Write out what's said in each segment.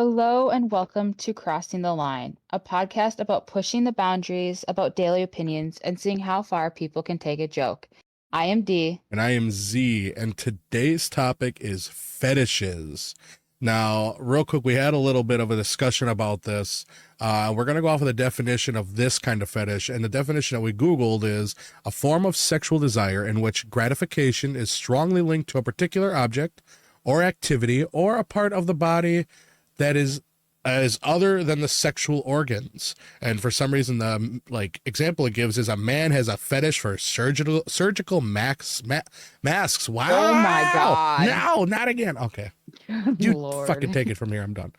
Hello and welcome to Crossing the Line, a podcast about pushing the boundaries, about daily opinions, and seeing how far people can take a joke. I am Dee. And I am Z, and today's topic is fetishes. Now, real quick, we had a little bit of a discussion about this. We're going to go off of the definition of this kind of fetish, and the definition that we Googled is a form of sexual desire in which gratification is strongly linked to a particular object or activity or a part of the body that is as other than the sexual organs. And for some reason, the example it gives is a man has a fetish for surgical masks. Wow. Oh my God. No, not again. Okay. You Lord. fucking take it from here. I'm done.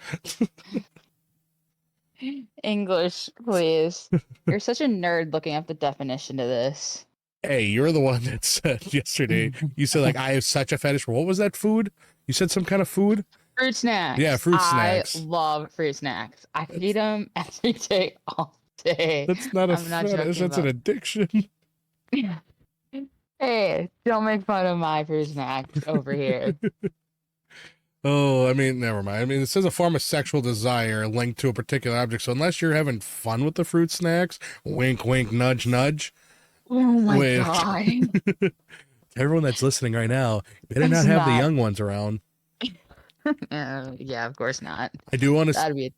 English, please. You're such a nerd looking up the definition of this. Hey, you're the one that said yesterday, you said I have such a fetish for, what was that food? You said some kind of food? Fruit snacks. Yeah, fruit snacks. I love fruit snacks. I could eat them every day, all day. That's not a fetish, that's an addiction. Hey, don't make fun of my fruit snacks over here. Oh, I mean, never mind. I mean, it says a form of sexual desire linked to a particular object. So unless you're having fun with the fruit snacks, wink, wink, nudge, nudge. Oh my God. Everyone that's listening right now, you better not have the young ones around. Yeah, of course not. I do want to. That'd be.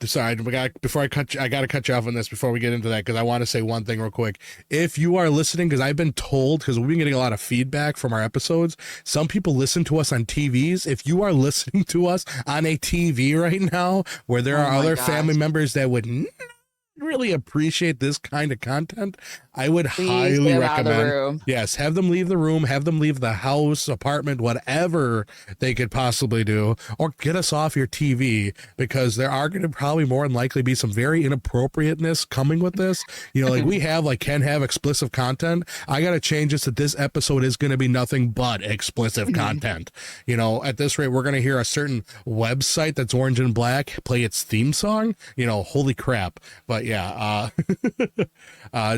Sorry, I got to cut you off on this before we get into that, because I want to say one thing real quick. If you are listening, because I've been told, because we've been getting a lot of feedback from our episodes, some people listen to us on TVs. If you are listening to us on a TV right now, where there are other family members that would really appreciate this kind of content, I would highly recommend, yes, have them leave the room, have them leave the house, apartment, whatever they could possibly do, or get us off your TV, because there are going to probably more than likely be some very inappropriateness coming with this. You know, we can have explicit content. I got to change this, that this episode is going to be nothing but explicit content. You know, at this rate, we're going to hear a certain website that's orange and black play its theme song. You know, holy crap. But yeah,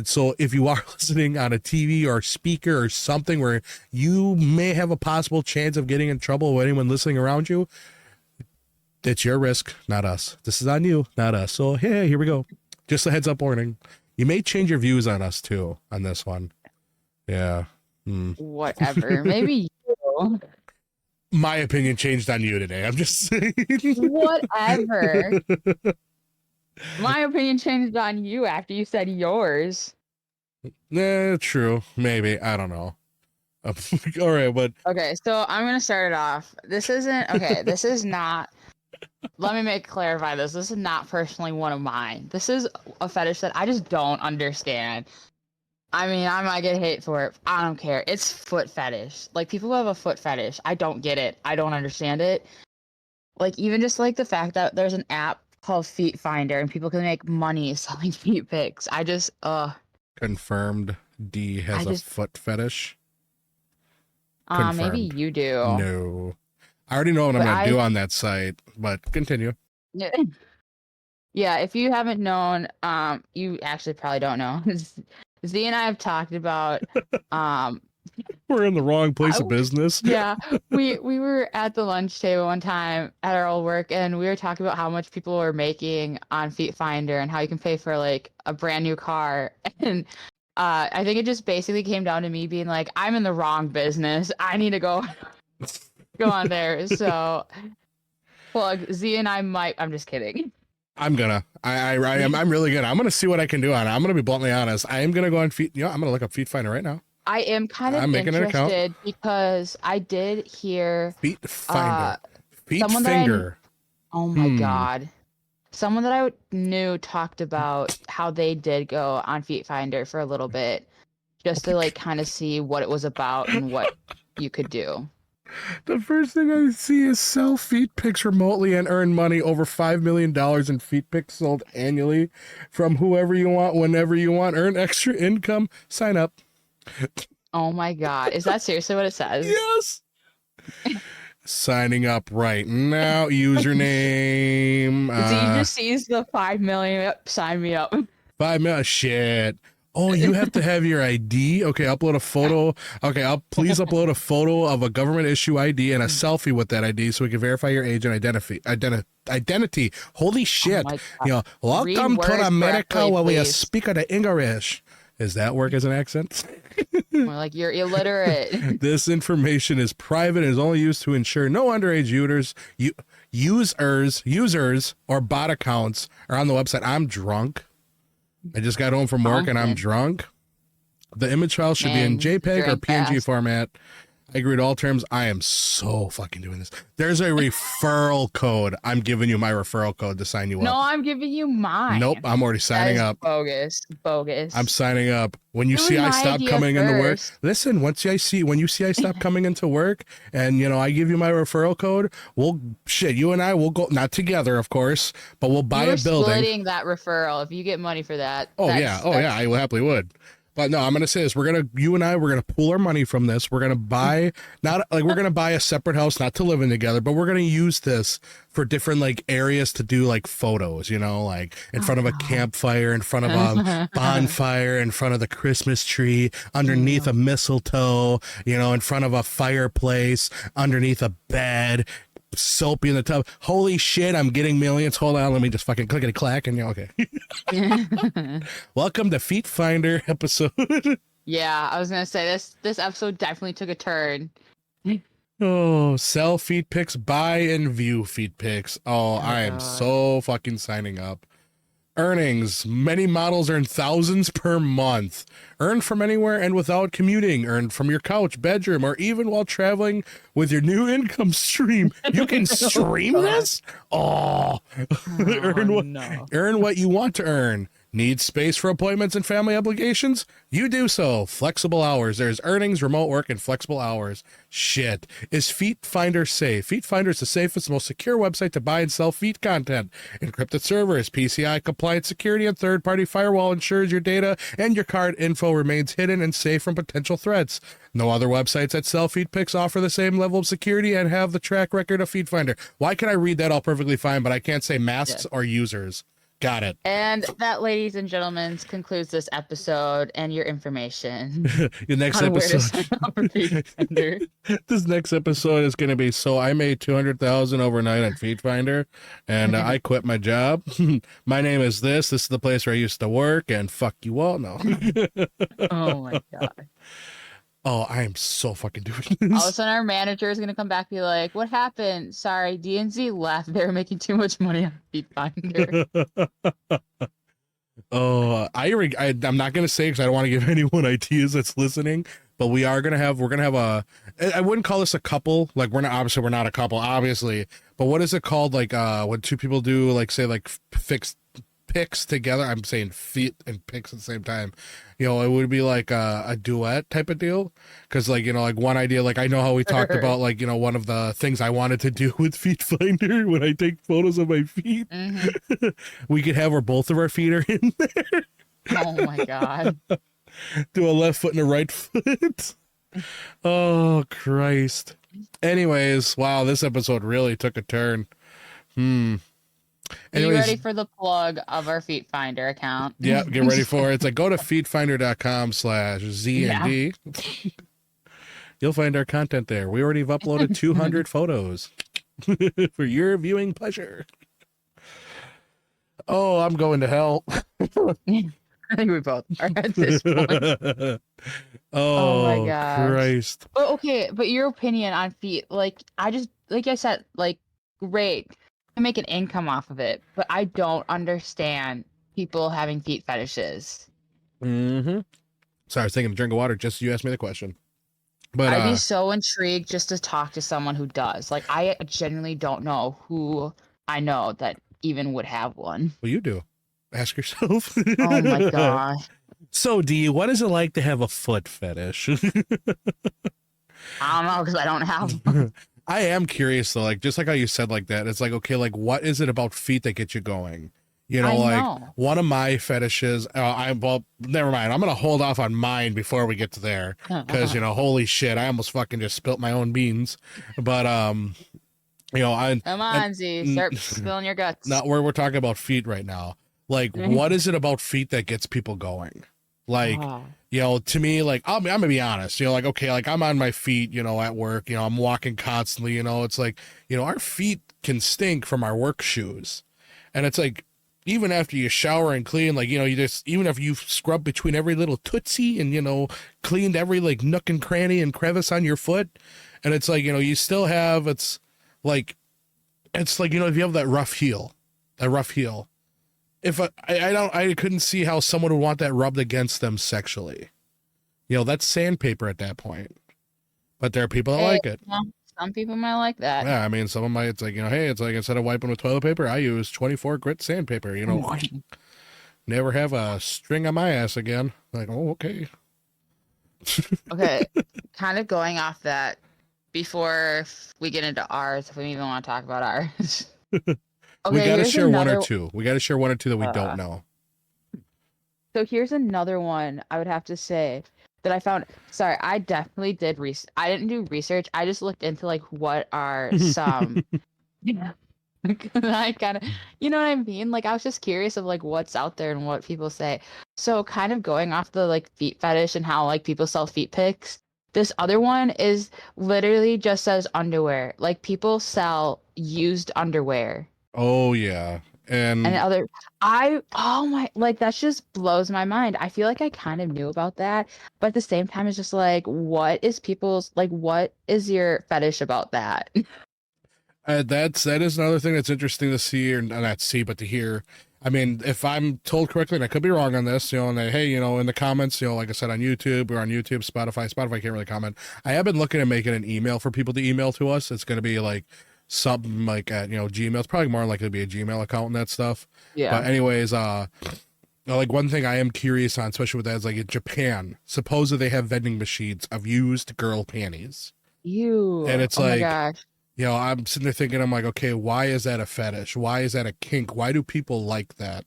so if you are listening on a TV or speaker or something where you may have a possible chance of getting in trouble with anyone listening around you, it's your risk, not us. This is on you, not us. So hey, here we go. Just a heads up warning. You may change your views on us too on this one. Yeah. Whatever. Maybe you. My opinion changed on you today. I'm just saying. Whatever. My opinion changed on you after you said yours. True. Maybe. I don't know. All right, but okay, so I'm gonna start it off. This isn't okay. This is not. Let me clarify this. This is not personally one of mine. This is a fetish that I just don't understand. I mean, I might get hate for it. I don't care. It's foot fetish. Like, people who have a foot fetish, I don't get it. I don't understand it. Like, even just like the fact that there's an app called Feet Finder and people can make money selling feet pics. I just confirmed D has a foot fetish. Maybe you do. No. I already know what I'm going to do on that site, but continue. Yeah, if you haven't known, you actually probably don't know. Z and I have talked about we're in the wrong place of business. Yeah, we were at the lunch table one time at our old work, and we were talking about how much people were making on Feet Finder and how you can pay for like a brand new car. And I think it just basically came down to me being like, I'm in the wrong business. I need to go on there. So, well, Z and I might. I'm just kidding. I'm really good. I'm gonna see what I can do on it. I'm gonna be bluntly honest. I am gonna go on Feet. I'm gonna look up Feet Finder right now. I am kind of interested because I did hear Feet Finder, Feet Finger. Oh my God. Someone that I knew talked about how they did go on Feet Finder for a little bit just to like kind of see what it was about and what you could do. The first thing I see is sell feet pics remotely and earn money. Over $5 million in feet pics sold annually from whoever you want, whenever you want. Earn extra income. Sign up. Oh my God. Is that seriously what it says? Yes. Signing up right now. Username. Z just sees the 5 million. Yep, sign me up. 5 million. Shit. Oh, you have to have your ID. Okay, upload a photo. Okay, please upload a photo of a government issue ID and a selfie with that ID so we can verify your age and identity. Holy Oh shit! my God. Read Welcome to words America correctly, where we please. speak of the English. Does that work as an accent? More like you're illiterate. This information is private and is only used to ensure no underage users or bot accounts are on the website. I'm drunk. I just got home from work and I'm drunk. The image file should be in Man, you JPEG or drank PNG fast. format. I agree to all terms. I am so fucking doing this. There's a referral code. I'm giving you my referral code to sign you No, up. I'm giving you mine. Nope, I'm already That signing is up. bogus. Bogus. I'm signing up. When you It see was I my stop idea coming into work, first. listen, when you see I stop coming into work and I give you my referral code, you and I will go, not together, of course, but we'll buy You were a building. splitting that referral if you get money for that. Oh yeah, I happily would. But no, I'm gonna say this: you and I, we're gonna pool our money from this. We're gonna buy we're gonna buy a separate house, not to live in together, but we're gonna use this for different like areas to do like photos. Like in front of a campfire, in front of a bonfire, in front of the Christmas tree, underneath a mistletoe. In front of a fireplace, underneath a bed. Soapy in the tub. Holy shit, I'm getting millions. Hold on, let me just fucking clickety clack and okay. Welcome to Feet Finder episode. Yeah, I was gonna say this episode definitely took a turn. Oh, sell feet pics, buy and view feet pics. Oh, I am so fucking signing up. Earnings. Many models earn thousands per month. Earned from anywhere and without commuting. Earned from your couch, bedroom, or even while traveling with your new income stream. You can stream this? Oh. Earn what you want to earn. Need space for appointments and family obligations? You do so. Flexible hours. There's earnings, remote work, and flexible hours. Shit. Is Feet Finder safe? Feet Finder is the safest, most secure website to buy and sell feet content. Encrypted servers, PCI compliant security, and third-party firewall ensures your data and your card info remains hidden and safe from potential threats. No other websites that sell feet pics offer the same level of security and have the track record of Feet Finder. Why can I read that all perfectly fine, but I can't say masks or users? Got it. And that, ladies and gentlemen, concludes this episode and your information. Your next episode. This next episode is going to be, so I made $200,000 overnight on Feet Finder, and I quit my job. My name is this. This is the place where I used to work, and fuck you all. No. Oh my God. Oh, I am so fucking doing this. All of a sudden, our manager is gonna come back and be like, "What happened? Sorry, DNZ left. They were making too much money on Feet Finder." Oh, I'm not gonna say because I don't want to give anyone ideas that's listening. But we're gonna have a. I wouldn't call this a couple. Like we're not a couple, obviously. But what is it called? Like when two people do like say like fixed pics together. I'm saying feet and pics at the same time. It would be like a duet type of deal. Because like one idea, like I know how we talked about like one of the things I wanted to do with Feet Finder when I take photos of my feet. Mm-hmm. We could have where both of our feet are in there. Oh my God. Do a left foot and a right foot. Oh Christ. Anyways, wow, this episode really took a turn. Be ready for the plug of our Feet Finder account. Yeah, get ready for it. It's like go to feetfinder.com/ZND. Yeah. You'll find our content there. We already have uploaded 200 photos for your viewing pleasure. Oh, I'm going to hell. I think we both are at this point. Oh my God. Christ. But okay, but your opinion on feet, like I said, like great. I make an income off of it, but I don't understand people having feet fetishes. Mm-hmm. Sorry, I was taking a drink of water just as you asked me the question. But I'd be so intrigued just to talk to someone who does. Like I genuinely don't know who I know that even would have one. Well, you do. Ask yourself. Oh my God. So, Dee, what is it like to have a foot fetish? I don't know because I don't have one. I am curious though, like just like how you said like that. It's like, okay, like what is it about feet that get you going? One of my fetishes. Well, never mind. I'm gonna hold off on mine before we get to there because holy shit, I almost fucking just spilt my own beans. But come on, Z, start spilling your guts. Not where we're talking about feet right now. Like, what is it about feet that gets people going? Like, Oh. to me, like, I'm gonna be honest, like, okay, like I'm on my feet, at work, I'm walking constantly, it's like, our feet can stink from our work shoes. And it's like, even after you shower and clean, like, you just, even if you've scrubbed between every little tootsie and, cleaned every like nook and cranny and crevice on your foot. And it's like, you still have, like, if you have that rough heel, if I couldn't see how someone would want that rubbed against them sexually. That's sandpaper at that point. But there are people that Hey, like it. well, some people might like that. Yeah, I mean, some of my, it's like, hey, it's like instead of wiping with toilet paper, I use 24 grit sandpaper, never have a string on my ass again. Like, oh, okay. Okay, kind of going off that before we get into ours, if we even want to talk about ours. We Okay, got to here's share one or another. two. We got to share one or two that we don't Uh, know. so here's another one I would have to say that I found. Sorry, I definitely did I didn't do research. I just looked into like what are some. Yeah. I kind of, you know what I mean? Like I was just curious of like what's out there and what people say. So kind of going off the like feet fetish and how like people sell feet pics. This other one is literally just says underwear. Like people sell used underwear. Oh, yeah. And And other I oh my like that just blows my mind. I feel like I kind of knew about that, but at the same time it's just like what is your fetish about that? that is another thing that's interesting to see, or not see, but to hear. I mean, if I'm told correctly, and I could be wrong on this, and hey, in the comments, like I said, on YouTube, we're on YouTube, Spotify can't really comment. I have been looking at making an email for people to email to us. It's going to be like something like at, Gmail. It's probably more likely to be a Gmail account and that stuff. Yeah. But anyways, like one thing I am curious on, especially with that, is like in Japan, supposedly they have vending machines of used girl panties. And You. it's Oh my like, gosh. I'm sitting there thinking, I'm like, okay, why is that a fetish? Why is that a kink? Why do people like that?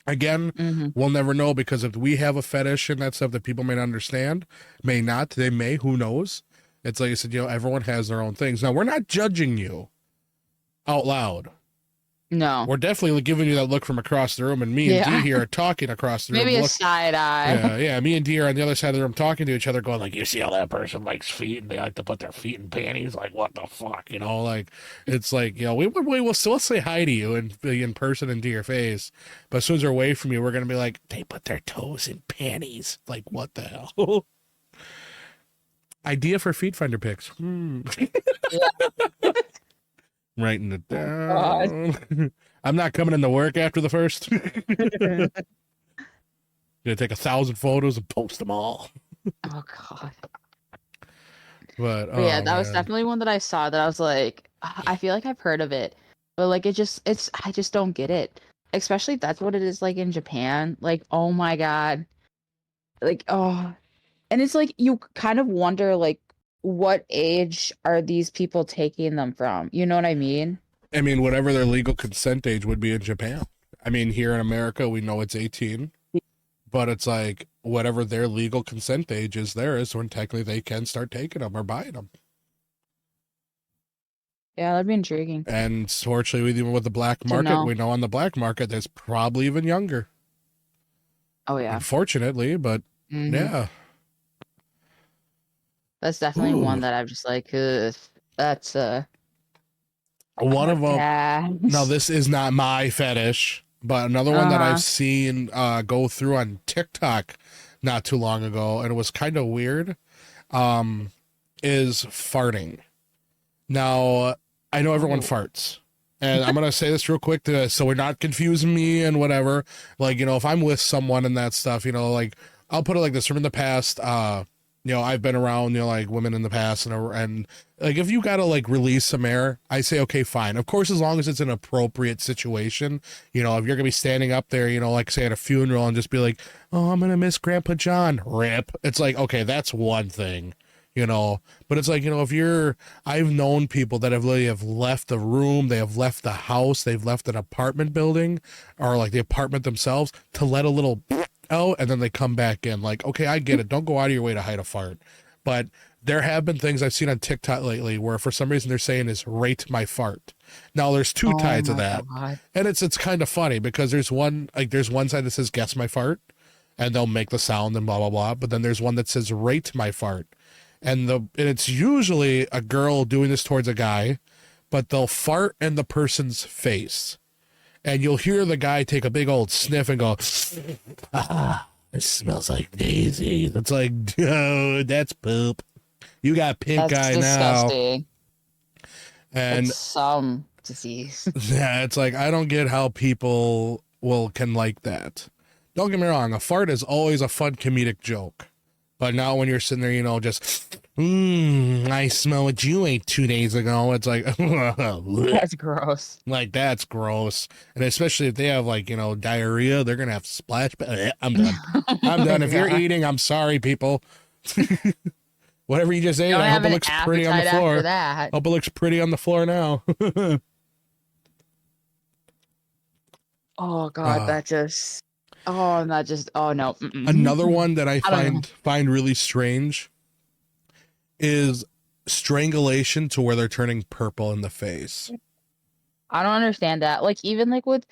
Again, Mm-hmm. we'll never know, because if we have a fetish and that stuff that people may not understand, may not, they may, who knows? It's like I said, everyone has their own things. Now, we're not judging you out loud. No. We're definitely giving you that look from across the room, and me and Dee Yeah. here are talking across the room. Maybe a Look, side eye. yeah, me and Dee are on the other side of the room talking to each other, going like, "You see how that person likes feet, and they like to put their feet in panties? Like, what the fuck, Like, it's like, we will still say hi to you and be in person and to your face, but as soon as they're away from you, we're gonna be like, they put their toes in panties. Like, what the hell? Idea for feet finder pics. Yeah. Writing it God. down. I'm not coming into work after the first. Gonna take 1,000 photos and post them all. Oh God. But But yeah, oh that was man, definitely one that I saw that I was like, I feel like I've heard of it, but like I just don't get it. Especially if that's what it is like in Japan. Like, oh my God. Like, oh, and it's like you kind of wonder like what age are these people taking them from? You know what I mean? I mean, whatever their legal consent age would be in Japan. I mean, here in America, we know it's 18, but it's like whatever their legal consent age is, there is when technically they can start taking them or buying them. Yeah, that'd be intriguing And fortunately, even with the black to market, know. we know on the black market, there's probably even younger. Oh yeah. Unfortunately, but Hmm. yeah. That's definitely one Ooh. that I'm just like, ugh, that's One of them. Now, pass. this is not my fetish, but another one that I've Uh-huh. seen go through on TikTok not too long ago, and it was kind of weird, um, is farting. Now, I know everyone Oh. farts. And I'm going to say this real quick so we're not confusing me and whatever. Like, if I'm with someone and that stuff, like, I'll put it like this: from in the past, I've been around, like women in the past, and like, if you got to like release some air, I say, okay, fine. Of course, as long as it's an appropriate situation, if you're going to be standing up there, like say at a funeral and just be like, oh, I'm going to miss Grandpa John, rip. It's like, okay, that's one thing. But it's like, I've known people that have literally have left the room, they have left the house, they've left an apartment building or like the apartment themselves to let a little out, and then they come back in. Like, okay, I get it. Don't go out of your way to hide a fart. But there have been things I've seen on TikTok lately where for some reason they're saying is rate my fart. Now there's two Oh sides of my that. God. And it's kind of funny because there's one side that says guess my fart. and they'll make the sound and blah blah blah. But then there's one that says rate my fart, and it's usually a girl doing this towards a guy, but they'll fart in the person's face, and you'll hear the guy take a big old sniff and go, ah, it smells like daisies. It's like, dude, that's poop. You got pink That's eye now. disgusting. And It's some disease. yeah, it's like, I don't get how people can like that. Don't get me wrong, a fart is always a fun comedic joke. But now when you're sitting there, just, I smell what you ate 2 days ago. It's like, That's gross. like, that's gross. And especially if they have, like, diarrhea, they're going to have splash. I'm done. I'm done. If you're God. eating, I'm sorry, people. Whatever you just ate, Don't I have hope it an looks pretty on the appetite floor. after that. Hope it looks pretty on the floor now. Oh God, Uh, that just. Oh, and that just. Oh no. Another one that I I don't know. find really strange is strangulation to where they're turning purple in the face. I don't understand that. Like even like with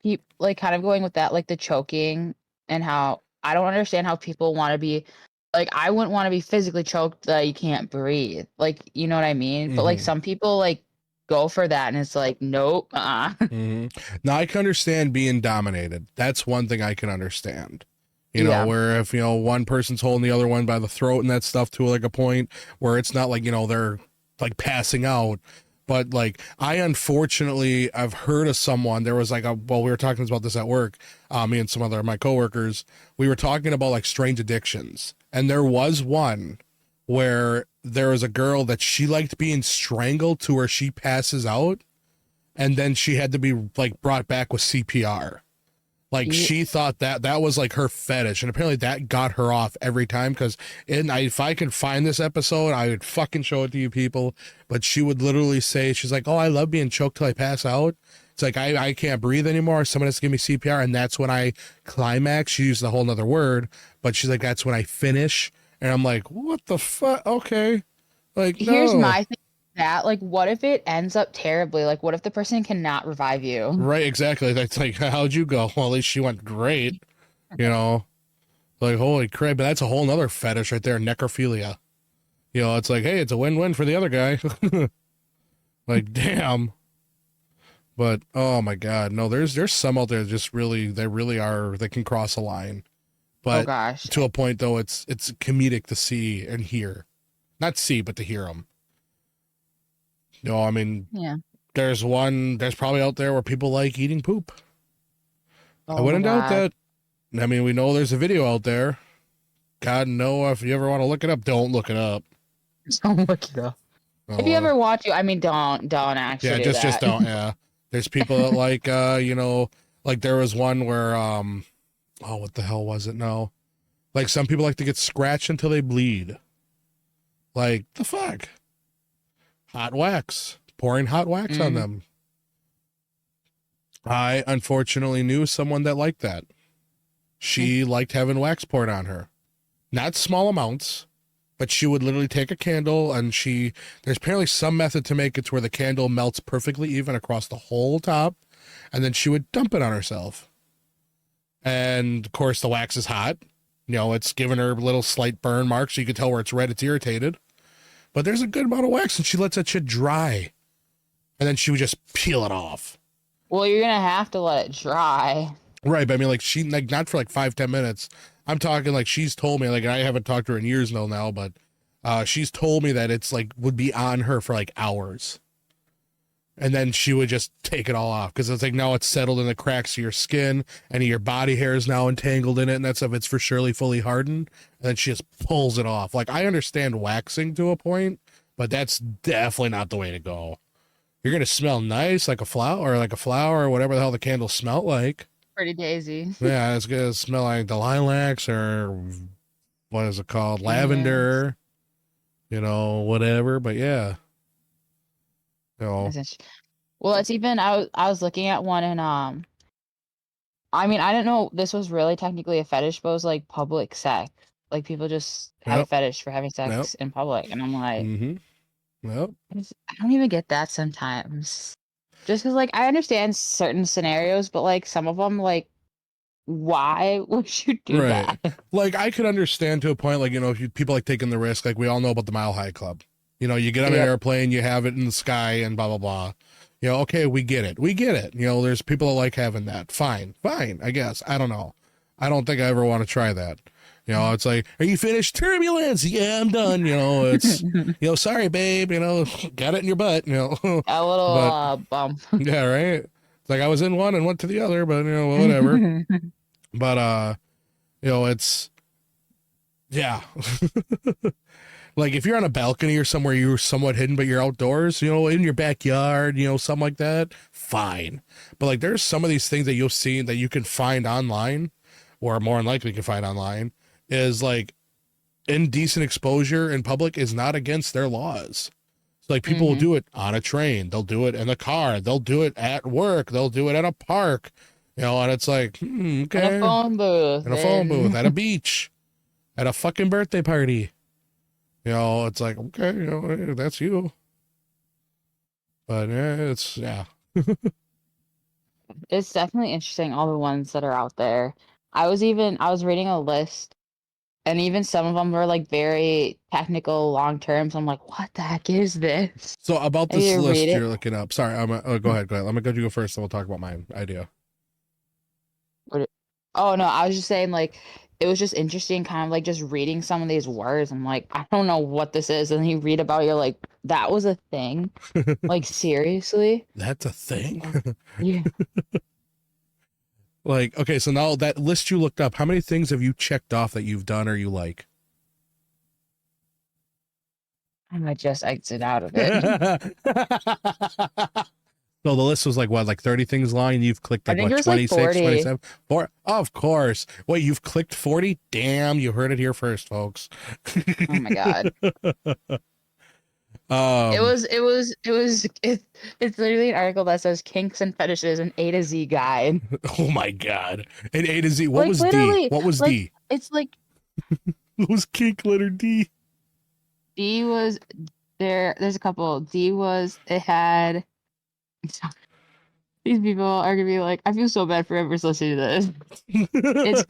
people, like kind of going with that, like the choking and how I don't understand how people want to be. Like I wouldn't want to be physically choked that you can't breathe. Like you know what I mean? But like Mm-hmm. some people like go for that, and it's like nope. Mm-hmm. Now I can understand being dominated. That's one thing I can understand. Yeah. Where if one person's holding the other one by the throat and that stuff to like a point where it's not like they're like passing out. But like I've heard of someone, there was like we were talking about this at work, me and some other of my coworkers, we were talking about like strange addictions. And there was one where there was a girl that she liked being strangled to where she passes out, and then she had to be like brought back with CPR. Like Ye- she thought that was like her fetish, and apparently that got her off every time. Because if I can find this episode, I would fucking show it to you people. But she would literally say, she's like, "Oh, I love being choked till I pass out." It's like I can't breathe anymore. Someone has to give me CPR, and that's when I climax. She used a whole nother word, but she's like, "That's when I finish." And I'm like, "What the fuck?" Okay, like Here's no, my thing. That like, what if it ends up terribly? Like, what if the person cannot revive you? right? Exactly. That's like, how'd you go? Well, at least she went great. You know. Like, holy crap, but that's a whole nother fetish right there, necrophilia. It's like, hey, it's a win-win for the other guy. Like, damn. But oh my god, no, there's some out there just really they can cross a line. Oh But gosh. to a point though, it's comedic to see and hear. Not see, but to hear them. I mean, Yeah. there's probably out there where people like eating poop. I Oh my wouldn't doubt God. that. I mean, we know there's a video out there. God, no, if you ever want to look it up, don't look it up. Don't look it up. If you Oh, ever want to, I mean, don't yeah, actually do just that. don't. Yeah, there's people that like, like there was one where, oh, what the hell was it? No, like some people like to get scratched until they bleed. Like the fuck, hot wax, pouring hot wax on Mm. them. I unfortunately knew someone that liked that. She liked having wax poured on her, not small amounts, but she would literally take a candle and there's apparently some method to make it to where the candle melts perfectly even across the whole top, and then she would dump it on herself. And of course the wax is hot. It's giving her little slight burn marks, so you can tell where it's red, it's irritated. But there's a good amount of wax, and she lets that shit dry. And then she would just peel it off. Well, you're gonna have to let it dry. Right, but I mean, like, she, like, not for like 5-10 minutes. I'm talking like she's told me, like, I haven't talked to her in years now, but she's told me that it's like would be on her for like hours. And then she would just take it all off because it's like now it's settled in the cracks of your skin and your body hair is now entangled in it and that stuff. It's for surely fully hardened. And then she just pulls it off. Like, I understand waxing to a point, but that's definitely not the way to go. You're going to smell nice like a flower or whatever the hell the candles smell like. Pretty daisy. Yeah, it's going to smell like the lilacs or what is it called? Yes. Lavender, whatever. But yeah, That's interesting. Well, it's even I was looking at one and I mean I didn't know this was really technically a fetish, but it was like public sex. Like people just have a yep, fetish for having yep, sex in public, and I'm like, mm-hmm, yep. I don't even get that sometimes. Just because like I understand certain scenarios, but like some of them like Why would you do Right. that? Like I could understand to a point, like, if people like taking the risk, like we all know about the Mile High Club. You get on an Yep. airplane, you have it in the sky and blah, blah, blah. Okay, we get it. We get it. There's people that like having that. Fine. Fine, I guess. I don't know. I don't think I ever want to try that. It's like, are you finished? Turbulence. Yeah, I'm done. It's, sorry, babe, got it in your butt, A little but bump. yeah, right. It's like I was in one and went to the other, but, whatever. But, it's, yeah. Like if you're on a balcony or somewhere you're somewhat hidden, but you're outdoors, in your backyard, something like that, fine. But like there's some of these things that you'll see that you can find online, or more than likely can find online, is like indecent exposure in public is not against their laws. So like people will Hmm. do it on a train, they'll do it in the car, they'll do it at work, they'll do it at a park, and it's like, In a okay, phone booth in a phone booth, and at a beach, at a fucking birthday party. It's like, okay, that's you. But yeah, yeah. it's definitely interesting all the ones that are out there. I was reading a list and even some of them were like very technical long term. So I'm like, what the heck is this? So about And this you read list it. you're looking up. Sorry, go ahead, go ahead. Let me go you go first, and we'll talk about my idea. Oh no, I was just saying like it was just interesting kind of like just reading some of these words. I'm like, I don't know what this is. And then you read about it, you're like, that was a thing? Like seriously? That's a thing. Yeah. Like, okay, so now that list you looked up, how many things have you checked off that you've done or you like? I might just exit out of it. So the list was like what, like 30 things long, and you've clicked I like think it what, was like 26, 40. 27? Four? Of course. Wait, you've clicked 40? Damn, you heard it here first, folks. Oh my God. It um was, it was, it was, it, it's literally an article that says kinks and fetishes, an A to Z guide. oh my god. And A to Z. What Like was D? literally, What was like D? it's like What was kink letter D? D was there's a couple. D was it had these people are gonna be like, I feel so bad for whoever's listening to this. It's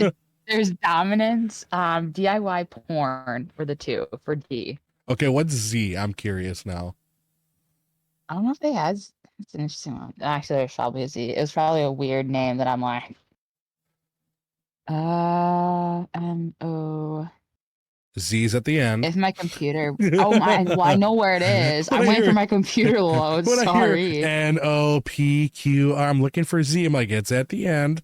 there's dominance, DIY porn for the two for D. Okay, what's Z? I'm curious now. I don't know if they had. It's an interesting one. Actually, there's probably a Z. It was probably a weird name that I'm like, M-O. Z's at the end. If my computer, oh my, well, I know where it is. when I'm I waiting for hear my computer to load. when I hear Sorry. NOPQR, I'm looking for Z. I'm like, it's at the end.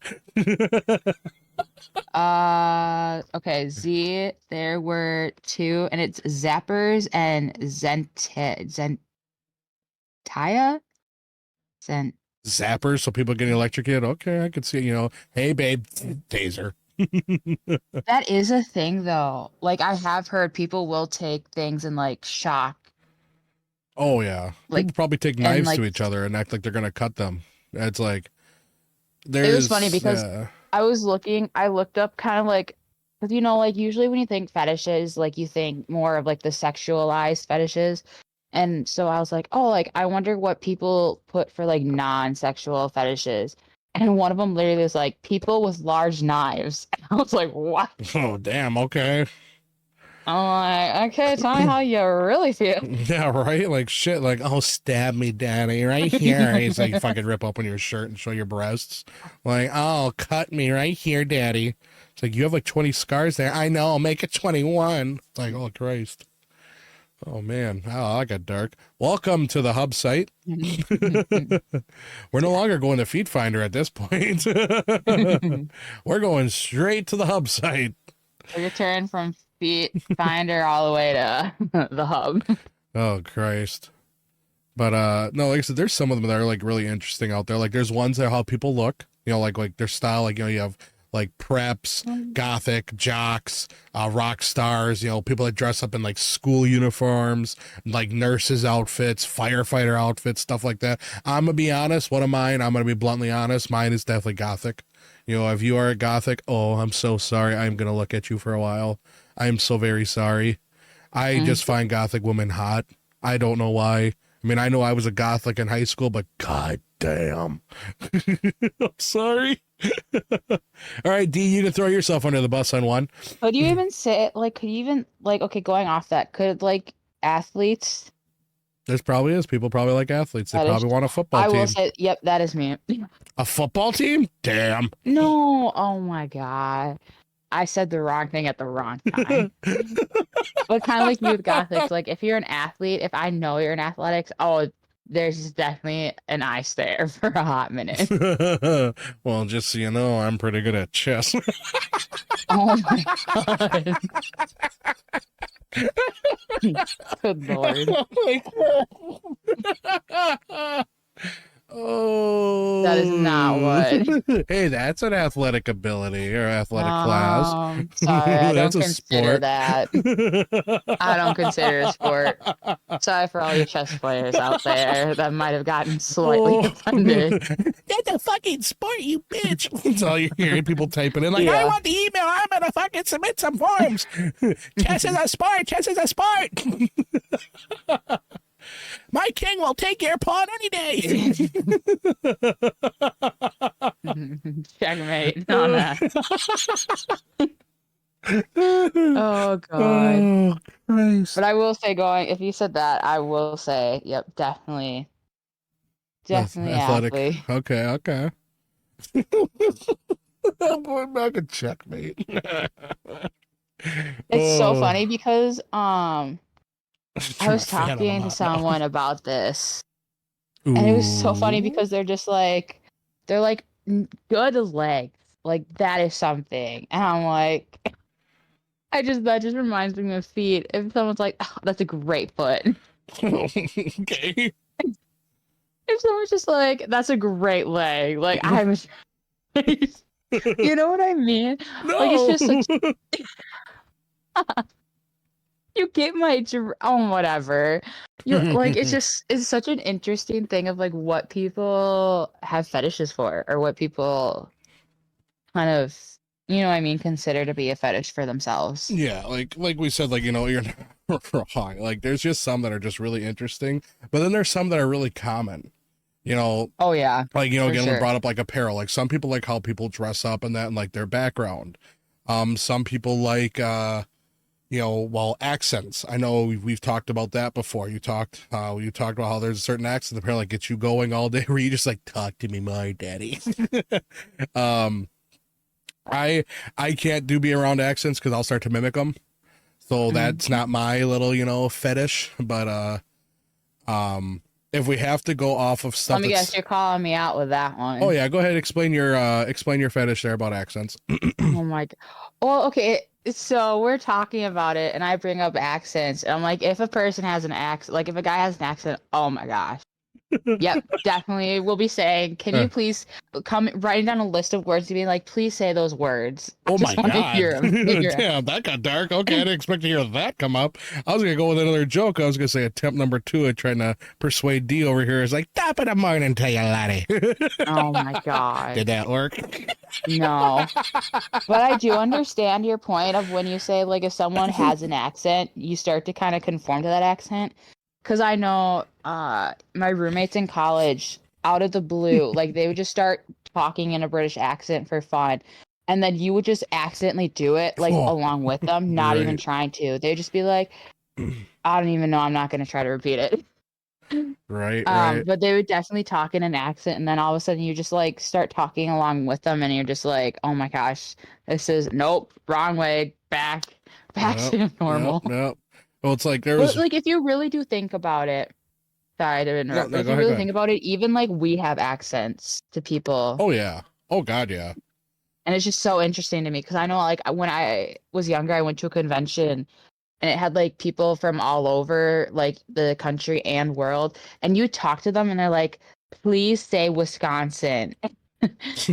Okay, Z, there were two, and it's Zappers and Zentaya? Zent. Zappers, so people getting electrocuted. Okay, I could see, hey babe, taser. That is a thing though. Like I have heard people will take things and like shock, Oh yeah. like People probably take and knives to like each other and act like they're gonna cut them. It's like it was funny there's because I looked up kind of like, because like usually when you think fetishes, like you think more of like the sexualized fetishes. And so I was like, oh, like I wonder what people put for like non-sexual fetishes. And one of them literally was like people with large knives. And I was like, what? oh damn, okay. I'm like, okay, tell me how you really feel. Yeah, right? Like shit, like, oh, stab me, daddy, right here. It's like fucking rip open your shirt and show your breasts. Like, oh, cut me right here, daddy. It's like, you have like 20 scars there. I know, make it 21. It's like, oh, Christ. Oh, man. Oh, I got dark. Welcome to the hub site. We're no longer going to Feed Finder at this point. We're going straight to the hub site. Your turn from feet finder all the way to the hub. Oh, Christ. But no, like I said, there's some of them that are like really interesting out there. Like there's ones that are how people look, like their style. Like you have like preps, gothic, jocks, rock stars. People that dress up in like school uniforms, like nurses outfits, firefighter outfits, stuff like that. I'm gonna be honest. One of mine, I'm gonna be bluntly honest. Mine is definitely gothic. If you are a gothic, oh, I'm so sorry. I'm gonna look at you for a while. I am so very sorry. I just find gothic women hot. I don't know why. I mean, I know I was a Catholic in high school, but god damn. I'm sorry. All right, D, you can throw yourself under the bus on one. Could you even say like? Could you even like? Okay, going off that, could like athletes? There's probably is. People probably like athletes. They That is. probably want a football I will team. say, yep, that is me. A football team? Damn. No, oh my God. I said the wrong thing at the wrong time. But kind of like you with Gothics, like if you're an athlete, if I know you're in athletics, oh, there's definitely an ice there for a hot minute. Well, just so you know, I'm pretty good at chess. Oh my God. Good Lord. Oh, That is not what. Hey, that's an athletic ability or athletic class. Sorry, I don't That's a consider sport. that. I don't consider it a sport. Sorry for all you chess players out there that might have gotten slightly Oh, offended. that's a fucking sport, you bitch. That's all you're hearing people typing in like, I Yeah. want the email. I'm gonna fucking submit some forms. Chess is a sport. Chess is a sport. My king will take your pawn any day. Checkmate on that. Oh God. Oh, Christ. But I will say, if you said that, I will say, yep, definitely Athletic. athlete. Okay. I'm going back and checkmate. It's so Oh. funny because I was Fan of them talking to out now. someone about this, and it was so funny Ooh. because they're like good legs, like that is something, and I'm like, that just reminds me of feet. If someone's like, oh, that's a great foot. Okay. If someone's just like, that's a great leg, like I'm, you know what I mean? No. Like it's just such. You get my whatever. You're like it's such an interesting thing of like what people have fetishes for or what people kind of you know what I mean consider to be a fetish for themselves. Yeah, like we said, like, you know, you're not wrong. Like there's just some that are just really interesting, but then there's some that are really common. You know, Oh yeah, like, you know, for again, we sure. brought up like apparel. Like some people like how people dress up and that and like their background. Some people like you know, well, accents. I know we've talked about that before. You talked about how there's a certain accent that apparently gets you going all day where you just like talk to me more, daddy. um I can't be around accents because I'll start to mimic them. So that's not my little, you know, fetish. But if we have to go off of stuff, Let me guess, you're calling me out with that one. oh yeah, go ahead, explain your fetish there about accents. Oh my God. Well, okay. So we're talking about it, and I bring up accents. And I'm like, if a person has an accent, like if a guy has an accent, oh my gosh. Yep, definitely. We'll be saying, can you please come writing down a list of words to be like, please say those words. I Oh just my want to God. hear them. Damn, that got dark. Okay, I didn't expect to hear that come up. I was going to go with another joke. I was going to say attempt number 2 at trying to persuade D over here is like, top of the morning to you, laddie. Oh my God. Did that work? No. But I do understand your point of when you say, like, if someone has an accent, you start to kind of conform to that accent. Because I know my roommates in college, out of the blue, like, they would just start talking in a British accent for fun. And then you would just accidentally do it, like, Oh, along with them, not even right. trying to. They'd just be like, I don't even know. I'm not going to try to repeat it. Right. But they would definitely talk in an accent, and then all of a sudden you just like start talking along with them, and you're just like, oh my gosh, this is nope, wrong way, back Yep, to normal. yep. Well, it's like there But was. like if you really do think about it, sorry to No, interrupt, but no, if go you ahead, go really ahead. think about it, even like we have accents to people, Oh, yeah. Oh, God, yeah. and it's just so interesting to me because I know like when I was younger, I went to a convention and it had like people from all over like the country and world, and you talk to them and they're like, please say Wisconsin.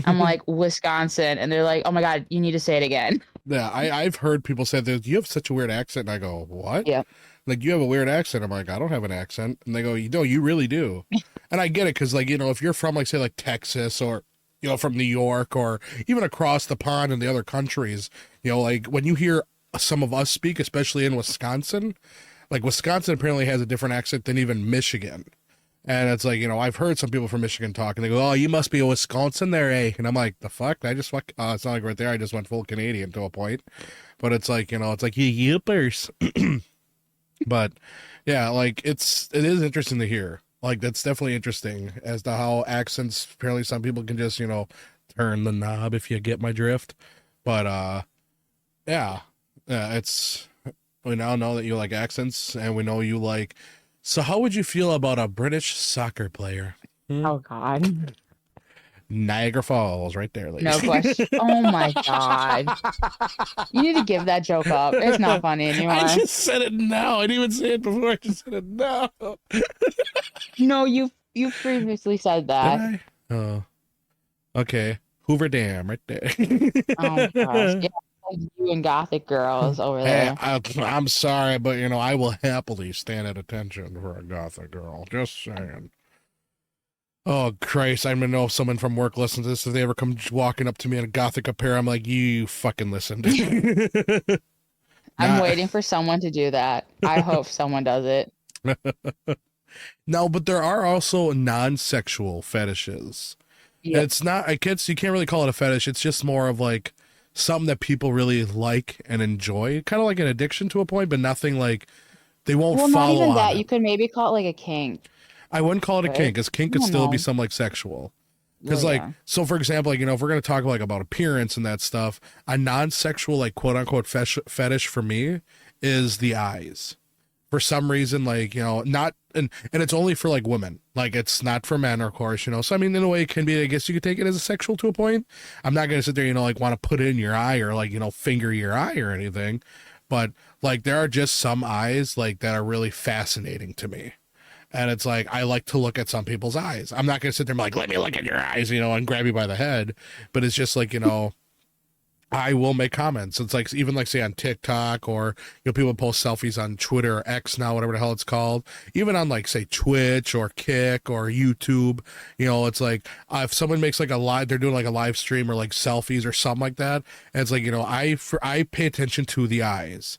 I'm like, Wisconsin, and they're like, oh my God, you need to say it again. Yeah, I've heard people say that you have such a weird accent, and I go, what? Yeah. Like, you have a weird accent. I'm like, I don't have an accent. And they go, no, you really do. And I get it, because, like, you know, if you're from, like, say, like, Texas or, you know, from New York or even across the pond in the other countries, you know, like, when you hear some of us speak, especially in Wisconsin, Like Wisconsin apparently has a different accent than even Michigan. And it's like, I've heard some people from Michigan talk and they go, "Oh, you must be a Wisconsin there, eh?" And I'm like, "The fuck? I just fuck it's not like right there. I just went full Canadian to a point." But it's like, it's like you yippers. But yeah, like it is interesting to hear. Like that's definitely interesting as to how accents apparently some people can just, turn the knob if you get my drift. But yeah. Yeah, it's we now know that you like accents and we know you like so how would you feel about a British soccer player? Hmm? Oh God. Niagara Falls right there, ladies. No question. Oh my God. You need to give that joke up. It's not funny I anymore. just said it now. I didn't even say it before. I just said it now. No, you previously said Did that. I? Oh, okay. Hoover Dam right there. Oh gosh. Yeah, like you and Gothic girls over Hey, there. I'm sorry, but I will happily stand at attention for a gothic girl. Just saying. Oh Christ, I don't know if someone from work listens to this. If they ever come walking up to me in a gothic apparel, I'm like, you fucking listened. I'm Nah. waiting for someone to do that. I hope someone does it. No, but there are also non-sexual fetishes. Yeah. It's not, I guess you can't really call it a fetish. It's just more of like something that people really like and enjoy. Kind of like an addiction to a point, but nothing like they won't Well, not follow even on that. it. You could maybe call it like a kink, I wouldn't call it a right? kink, because kink I could don't still be know. something like sexual. Well, Because like, yeah. so for example, like, if we're going to talk like about appearance and that stuff, a non-sexual, like quote unquote fetish for me is the eyes. For some reason, like, not, and it's only for like women, like it's not for men, of course, so I mean, in a way it can be, I guess you could take it as a sexual to a point. I'm not gonna sit there, like want to put it in your eye or like, finger your eye or anything, but like there are just some eyes like that are really fascinating to me. And it's like I like to look at some people's eyes. I'm not gonna sit there and be like, "Let me look at your eyes," and grab you by the head, but it's just like, I will make comments. It's like even like say on TikTok or people post selfies on Twitter or X now, whatever the hell it's called. Even on like say Twitch or Kick or YouTube, it's like if someone makes like a live, they're doing like a live stream or like selfies or something like that. And it's like I pay attention to the eyes.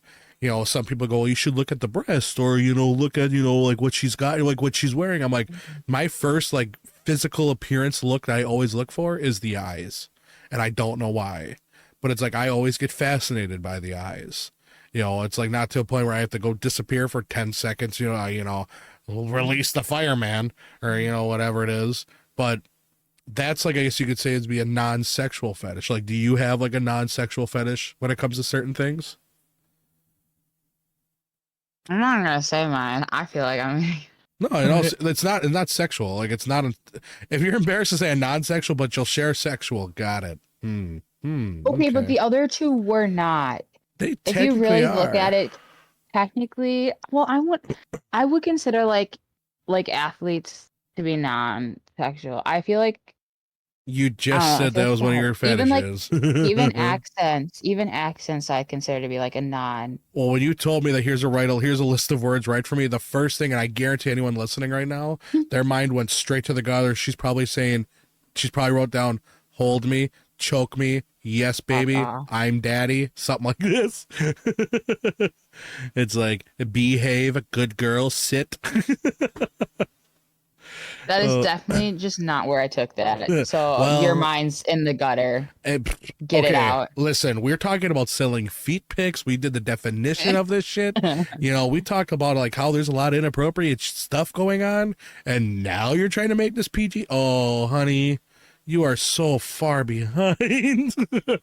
Some people go, "Well, you should look at the breast or look at like what she's got, like what she's wearing." I'm like, my first like physical appearance look that I always look for is the eyes, and I don't know why. But it's like I always get fascinated by the eyes. It's like not to a point where I have to go disappear for 10 seconds, release the fireman or, whatever it is. But that's like, I guess you could say, is be a non-sexual fetish. Like, do you have like a non-sexual fetish when it comes to certain things? I'm not gonna say mine. I feel like I'm. No, it's not sexual. Like it's not, if you're embarrassed to say a non-sexual, but you'll share sexual. Got it. Okay, but Okay. the other two were not. They If you technically really look are. at it, technically, well, I would consider like athletes to be non-sexual. I feel like You I just don't know. I said feel that like was one of your fetishes. even accents, I'd consider to be like a non. Well, when you told me that here's a list of words right for me, the first thing, and I guarantee anyone listening right now, their mind went straight to the gutter. She's probably wrote down, "Hold me, choke me, yes, Fuck baby, off. I'm daddy," something like this. It's like, behave, a good girl, sit. That is uh, definitely just not where I took that. So your well, mind's in the gutter. Eh, Get it okay, out. listen, we're talking about selling feet pics. We did the definition of this shit. We talked about like how there's a lot of inappropriate stuff going on, and now you're trying to make this PG. Oh, honey, you are so far behind.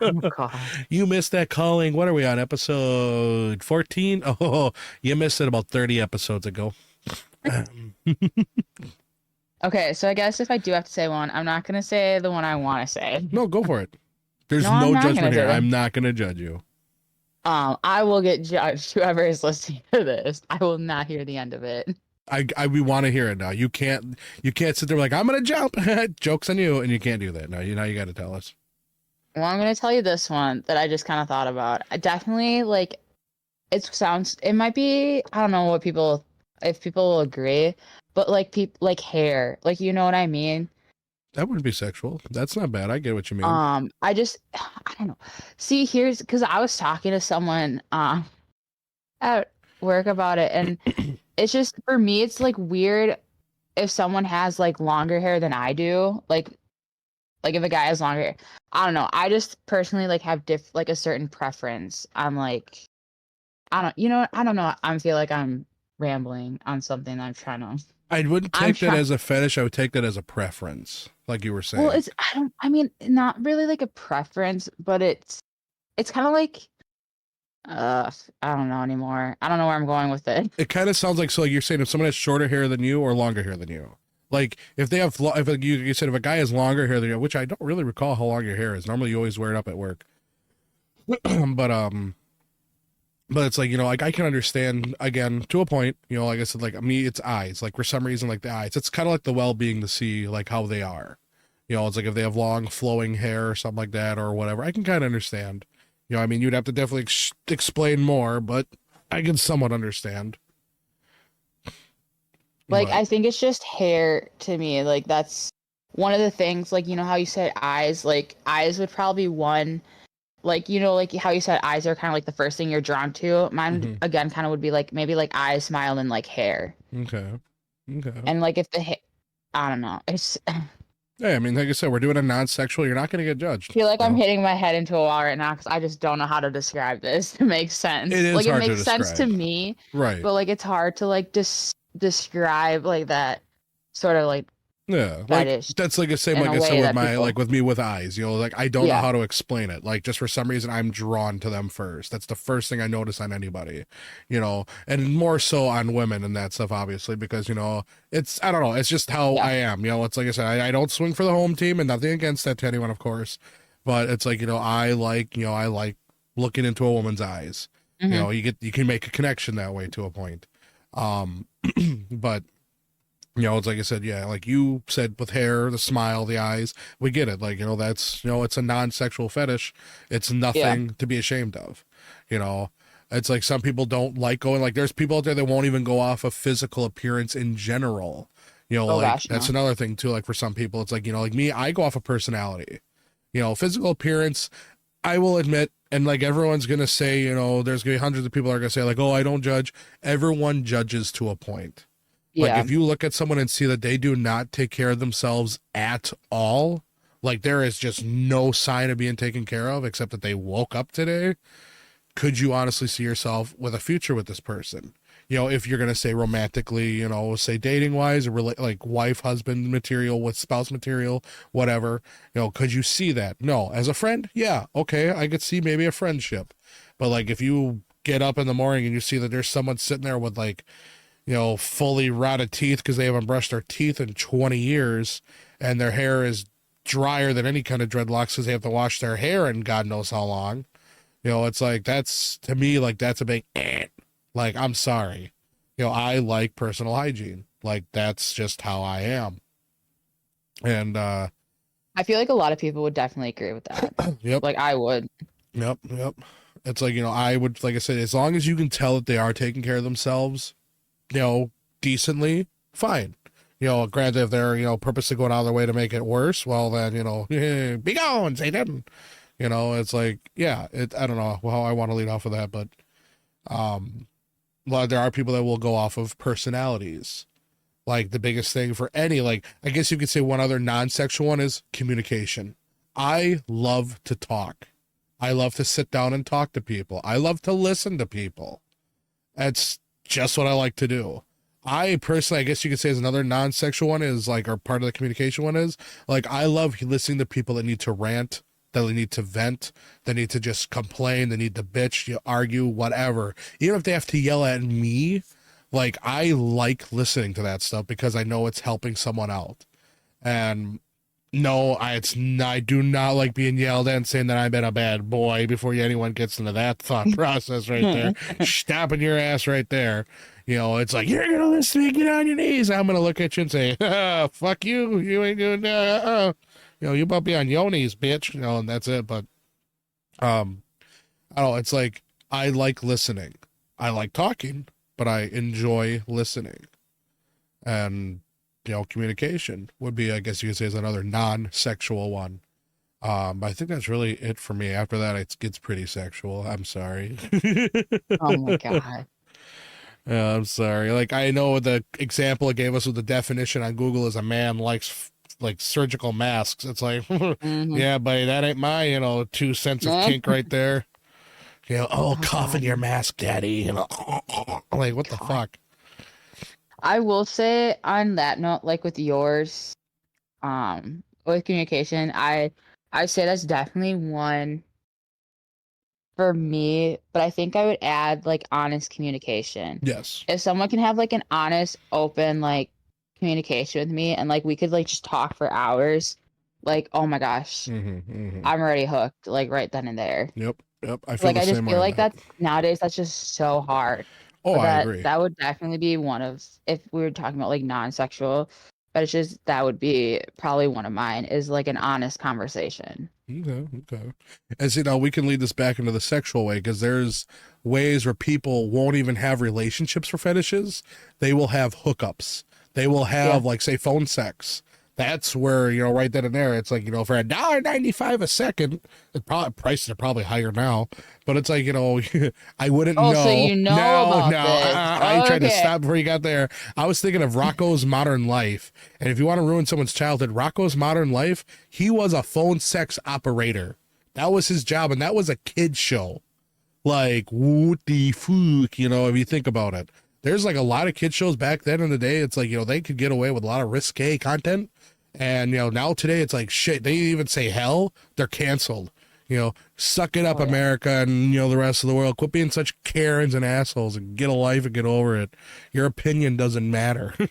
Oh God. You missed that calling. What are we on, episode 14? Oh, you missed it about 30 episodes ago. Um, Okay, so I guess if I do have to say one, I'm not gonna say the one I want to say. no, go for it. There's No, I'm no not gonna judgment here. say that. I'm not going to judge you. I will get judged. Whoever is listening to this, I will not hear the end of it. We want to hear it now. You can't sit there like, "I'm gonna jump." Joke's on you, and you can't do that. No, you got to tell us. Well, I'm gonna tell you this one that I just kind of thought about. I definitely like. It might be. I don't know if people will agree, but like like hair, like you know what I mean. That wouldn't be sexual. That's not bad. I get what you mean. I just I don't know. See, here's because I was talking to someone at work about it, and it's just for me, it's like weird if someone has like longer hair than I do. Like if a guy has longer hair, I don't know. I just personally like have like a certain preference. I'm like, I don't, you know, I don't know. I feel like I'm rambling on something. I wouldn't I'm take that trying. as a fetish. I would take that as a preference, like you were Well, saying. I mean, not really like a preference, but it's kind of like, I don't know anymore. I don't know where I'm going with it. It kind of sounds like, so like you're saying if someone has shorter hair than you or longer hair than you. Like if they have, if you said if a guy has longer hair than you, which I don't really recall how long your hair is. Normally you always wear it up at work. but but it's like, like I can understand again to a point, like I said, like me, it's eyes. Like for some reason, like the eyes, it's kind of like the well-being to see like how they are. It's like if they have long flowing hair or something like that or whatever, I can kind of understand. I mean, you'd have to definitely explain more, but I can somewhat understand. Like But I think it's just hair to me. Like that's one of the things. Like you know how you said eyes. Like eyes would probably one. Like you know like how you said eyes are kind of like the first thing you're drawn to. Mine mhm. again kind of would be like maybe like eyes, smile, and like hair. Okay. Okay. And like if I don't know. It's Hey, I mean, like I said, we're doing a non-sexual. You're not going to get I judged. feel like I'm hitting my head into a wall right now because I just don't know how to describe this to make It sense. is Like it hard to makes sense to describe. me, Right. but like it's hard to like describe like that sort of like Yeah, like fetish that's like the same in like a I said way with that my people. like with me with eyes, like I don't know Yeah. how to explain it. Like just for some reason I'm drawn to them first. That's the first thing I notice on anybody, and more so on women and that stuff obviously because it's I don't know, it's just how Yeah. I am. It's like I said, I don't swing for the home team and nothing against that to anyone of course. But it's like, I like looking into a woman's eyes. Hmm. You can make a connection that way to a point. Um but it's like I said, yeah, like you said with hair, the smile, the eyes, we get it. Like, that's, it's a non sexual fetish. It's Yeah. nothing to be ashamed of. You know, it's like some people don't like going, like, there's people out there that won't even go off of physical appearance in general. Oh Like, gosh, that's no. another thing too. Like, for some people, it's like, like me, I go off of personality. Physical appearance, I will admit, and like everyone's going to say, there's going to be hundreds of people that are going to say, like, oh, I don't judge. Everyone judges to a point. Like Yeah. if you look at someone and see that they do not take care of themselves at all, like there is just no sign of being taken care of except that they woke up today, could you honestly see yourself with a future with this person? If you're going to say romantically, say dating wise or like wife, husband material with spouse material, whatever, could you see that? No. As a friend? Yeah. Okay. I could see maybe a friendship. But like if you get up in the morning and you see that there's someone sitting there with like, fully rotted teeth because they haven't brushed their teeth in 20 years and their hair is drier than any kind of dreadlocks because they have to wash their hair in God knows how long. It's like that's to me like that's a big like I'm sorry. I like personal hygiene. Like that's just how I am. And I feel like a lot of people would definitely agree with that. yep, Like I would. yep. It's like, I would like I said, as long as you can tell that they are taking care of themselves, you know, decently, fine. Granted, if they're, purposely going out of their way to make it worse, well, then, be gone, Satan. It's like, yeah, I don't know how I want to lead off of that, but um, there are people that will go off of personalities. Like the biggest thing for any, like, I guess you could say one other non sexual one is communication. I love to talk. I love to sit down and talk to people. I love to listen to people. That's just what I like to do. I personally, I guess you could say, is another non-sexual one is like, or part of the communication one is like, I love listening to people that need to rant, that they need to vent, they need to just complain, they need to bitch, argue, whatever. Even if they have to yell at me, like I like listening to that stuff because I know it's helping someone out. And no, I do not like being yelled at and saying that I've been a bad boy before anyone gets into that thought process right there. Stopping your ass right there. It's like, you're going to listen to me, get on your knees. I'm going to look at you and say, fuck you. You ain't doing that. You about be on your knees, bitch. And that's it. But, I don't know. It's like, I like listening. I like talking, but I enjoy listening. And communication would be, I guess you could say, is another non-sexual one. I think that's really it for me. After that, it gets pretty sexual. I'm sorry. Oh my God. Yeah, I'm sorry. Like I know the example it gave us with the definition on Google is a man likes like surgical masks. It's like, Mm-hmm. yeah, buddy, that ain't my 2 cents of kink right there. Oh, Oh cough in God. your mask, daddy. Like what the God. fuck? I will say on that note, like with yours, with communication, I say that's definitely one for me, but I think I would add like honest communication. Yes. If someone can have like an honest, open like communication with me and like we could like just talk for hours, like oh my gosh, Mm-hmm. I'm already hooked, like right then and there. Yep. Yep. I feel Like the I just same way feel on like that. that's nowadays that's just so hard. Oh, But I that agree. that would definitely be one of if we were talking about like non-sexual fetishes, that would be probably one of mine is like an honest conversation. Okay, okay. As we can lead this back into the sexual way because there's ways where people won't even have relationships for fetishes. They will have hookups. They will Yeah. have, like, say, phone sex. That's where, right then and there, it's like, for $1.95 a second, prices are probably higher now, but it's like, I wouldn't Oh, so know. you know No, about no, this. I tried to Okay. stop before you got there. I was thinking of Rocco's Modern Life. And if you want to ruin someone's childhood, Rocco's Modern Life, he was a phone sex operator. That was his job, and that was a kid show. Like, what the fuck, if you think about it. There's like a lot of kid shows back then in the day. It's like, they could get away with a lot of risque content. And, now today it's like, shit, they even say hell, they're canceled. Suck it up, Oh yeah. America, and, the rest of the world. Quit being such Karens and assholes and get a life and get over it. Your opinion doesn't matter. So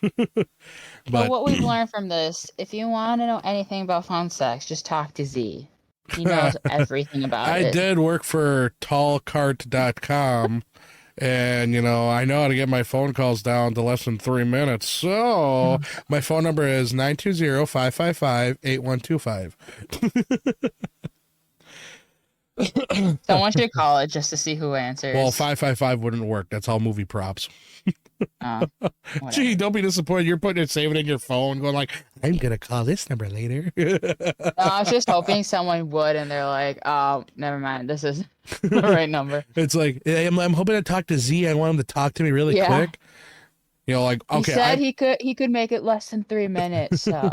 But what we've learned from this, if you want to know anything about phone sex, just talk to Z. He knows everything about I it. did work for tallcart.com, and I know how to get my phone calls down to less than 3 minutes. So my phone number is 920-555-8125. Someone should call it just to see who Well, answers. 555 wouldn't work. That's all movie props. Uh, Gee, whatever. don't be disappointed. You're putting it, saving it in your phone, going like, I'm gonna call this number later. No, I was just hoping someone would, and they're like, "Oh, never mind. This is the right number." It's like, hey, I'm hoping to talk to Z. I want him to talk to me really Yeah, quick. Like, he okay, said he could make it less than 3 minutes. So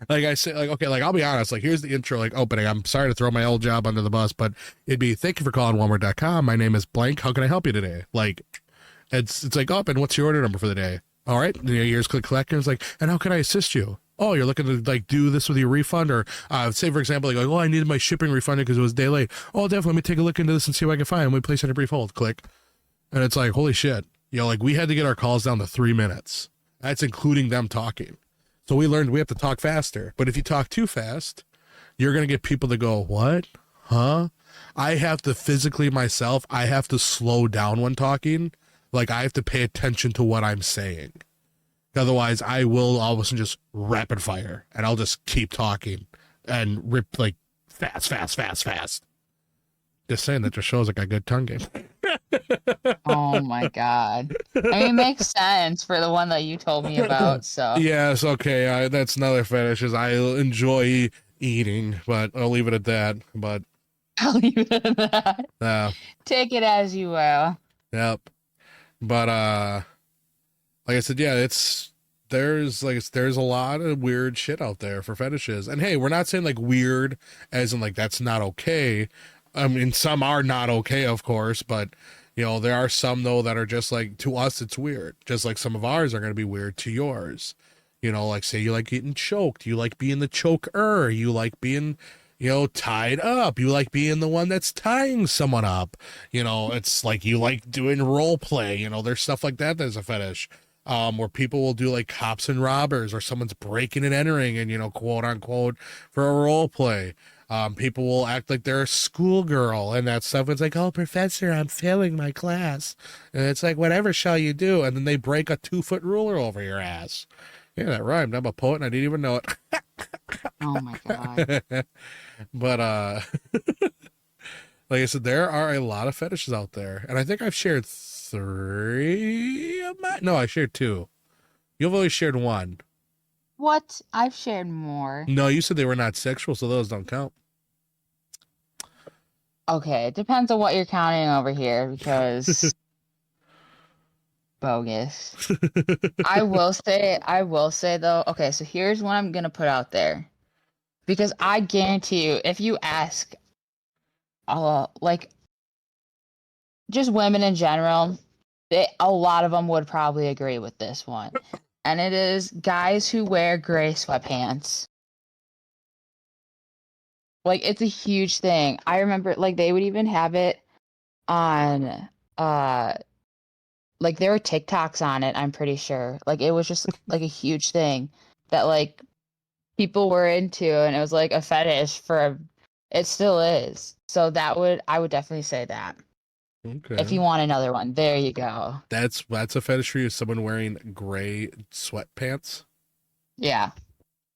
like I say, like, okay, like I'll be honest, like here's the intro, like opening. I'm sorry to throw my old job under the bus, but it'd be thank you for calling Walmart.com. My name is blank. How can I help you today? Like, it's like, oh, and what's your order number for the day? All right, here's click collect, and it's like, and how can I assist you? Oh, you're looking to like do this with your refund, or say for example, like, oh, I needed my shipping refunded because it was a day late. Oh, definitely, let me take a look into this and see what I can find. Let me place on a brief hold. Click, and it's like, holy shit, like we had to get our calls down to 3 minutes. That's including them talking. So we learned we have to talk faster. But if you talk too fast, you're going to get people to go, what? Huh? I have to physically myself, I have to slow down when talking. Like I have to pay attention to what I'm saying. Otherwise, I will all of a sudden just rapid fire and I'll just keep talking and rip like fast, fast, fast, fast. Just saying that just shows like a good tongue game. oh my God. I mean, it makes sense for the one that you told me about. So Yes, okay. That's another fetish is I enjoy eating, but I'll leave it at that. But I'll leave it at that. uh, Take it as you will. yep. But like I said, yeah, there's a lot of weird shit out there for fetishes. And hey, we're not saying like weird as in like that's not okay. I mean, some are not okay, of course, but there are some though that are just like to us it's weird. Just like some of ours are going to be weird to yours. Like say you like getting choked, you like being the choker, you like being tied up, you like being the one that's tying someone up. It's like you like doing role play. There's stuff like that that's a fetish. Where people will do like cops and robbers, or someone's breaking and entering, and quote unquote for a role play. People will act like they're a schoolgirl and that stuff. It's like, oh, professor, I'm failing my class. And it's like, whatever shall you do? And then they break a 2-foot ruler over your ass. Yeah, that rhymed. I'm a poet and I didn't even know Oh my God. it. But like I said, there are a lot of fetishes out there. And I think I've shared 3 of mine. No, I shared 2. You've only shared 1. What? I've shared more. No, you said they were not sexual, so those don't count. Okay, it depends on what you're counting over here because bogus. I will say though, okay, so here's what I'm gonna put out there. Because I guarantee you, if you ask like just women in general, a lot of them would probably agree with this one. And it is guys who wear gray sweatpants. Like it's a huge thing. I remember like they would even have it on like there were TikToks on it, I'm pretty sure. Like it was just like a huge thing that like people were into, and it was like a fetish it still is. So I would definitely say that. If Okay. you want another one, there you go. That's a fetish for you. Someone wearing gray sweatpants. Yeah.